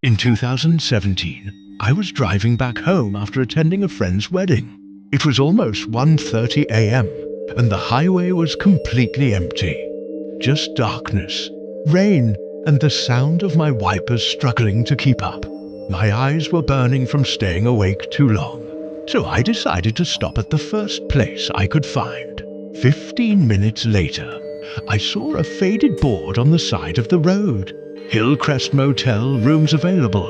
In 2017, I was driving back home after attending a friend's wedding. It was almost 1:30 a.m. and the highway was completely empty. Just darkness, rain, and the sound of my wipers struggling to keep up. My eyes were burning from staying awake too long, so I decided to stop at the first place I could find. 15 minutes later, I saw a faded board on the side of the road. Hillcrest Motel, rooms available.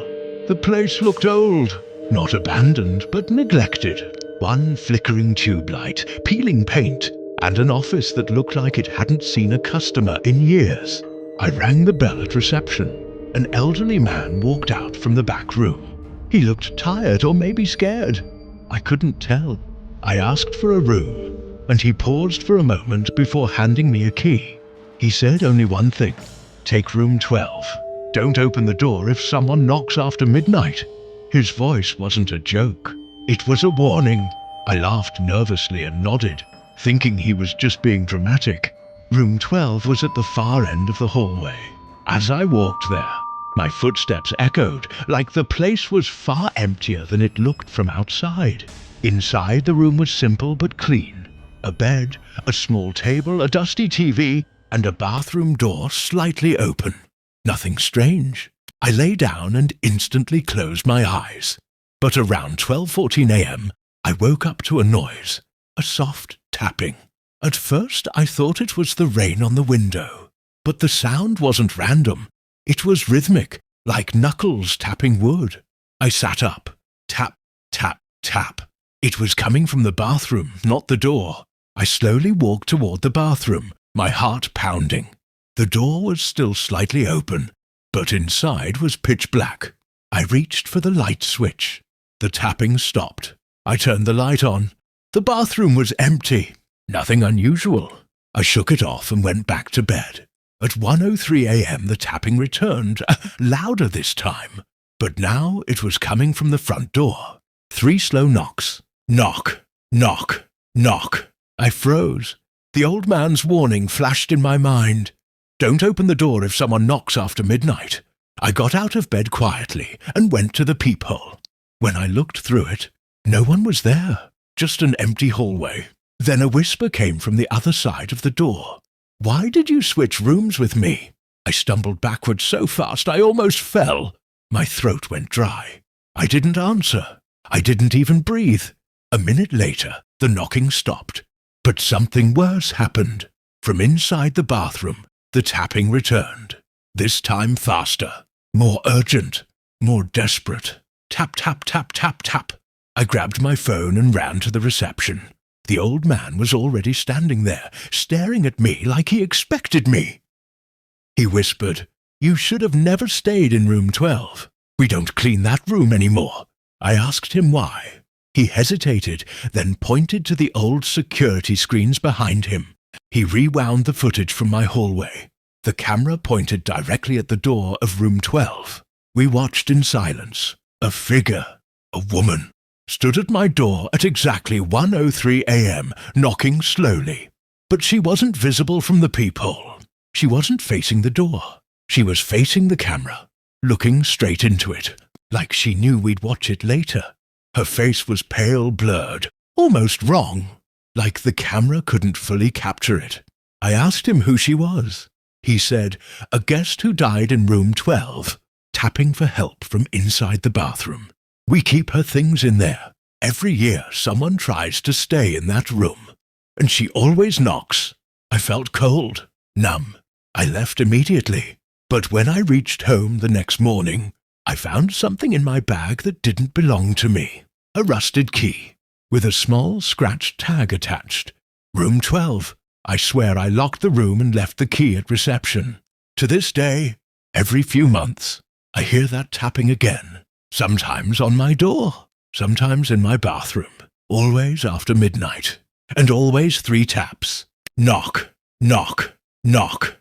The place looked old, not abandoned, but neglected. One flickering tube light, peeling paint, and an office that looked like it hadn't seen a customer in years. I rang the bell at reception. An elderly man walked out from the back room. He looked tired or maybe scared. I couldn't tell. I asked for a room, and he paused for a moment before handing me a key. He said only one thing: take room 12. Don't open the door if someone knocks after midnight. His voice wasn't a joke. It was a warning. I laughed nervously and nodded, thinking he was just being dramatic. Room 12 was at the far end of the hallway. As I walked there, my footsteps echoed, like the place was far emptier than it looked from outside. Inside, the room was simple but clean. A bed, a small table, a dusty TV, and a bathroom door slightly open. Nothing strange. I lay down and instantly closed my eyes. But around 12:14 a.m., I woke up to a noise, a soft tapping. At first, I thought it was the rain on the window. But the sound wasn't random. It was rhythmic, like knuckles tapping wood. I sat up. Tap, tap, tap. It was coming from the bathroom, not the door. I slowly walked toward the bathroom, my heart pounding. The door was still slightly open, but inside was pitch black. I reached for the light switch. The tapping stopped. I turned the light on. The bathroom was empty. Nothing unusual. I shook it off and went back to bed. At 1:03 a.m. the tapping returned, louder this time. But now it was coming from the front door. 3 slow knocks. Knock, knock, knock. I froze. The old man's warning flashed in my mind. Don't open the door if someone knocks after midnight. I got out of bed quietly and went to the peephole. When I looked through it, no one was there, just an empty hallway. Then a whisper came from the other side of the door. Why did you switch rooms with me? I stumbled backwards so fast I almost fell. My throat went dry. I didn't answer. I didn't even breathe. A minute later, the knocking stopped. But something worse happened. From inside the bathroom, the tapping returned. This time faster, more urgent, more desperate. Tap, tap, tap, tap, tap. I grabbed my phone and ran to the reception. The old man was already standing there, staring at me like he expected me. He whispered, "You should have never stayed in room 12. We don't clean that room anymore." I asked him why. He hesitated, then pointed to the old security screens behind him. He rewound the footage from my hallway. The camera pointed directly at the door of room 12. We watched in silence. A figure, a woman, stood at my door at exactly 1:03 a.m., knocking slowly. But she wasn't visible from the peephole. She wasn't facing the door. She was facing the camera, looking straight into it, like she knew we'd watch it later. Her face was pale, blurred, almost wrong, like the camera couldn't fully capture it. I asked him who she was. He said, "A guest who died in room 12, tapping for help from inside the bathroom. We keep her things in there. Every year someone tries to stay in that room, and she always knocks." I felt cold, numb. I left immediately. But when I reached home the next morning, I found something in my bag that didn't belong to me. A rusted key, with a small scratched tag attached. Room 12. I swear I locked the room and left the key at reception. To this day, every few months, I hear that tapping again. Sometimes on my door, sometimes in my bathroom. Always after midnight. And always 3 taps. Knock, knock, knock.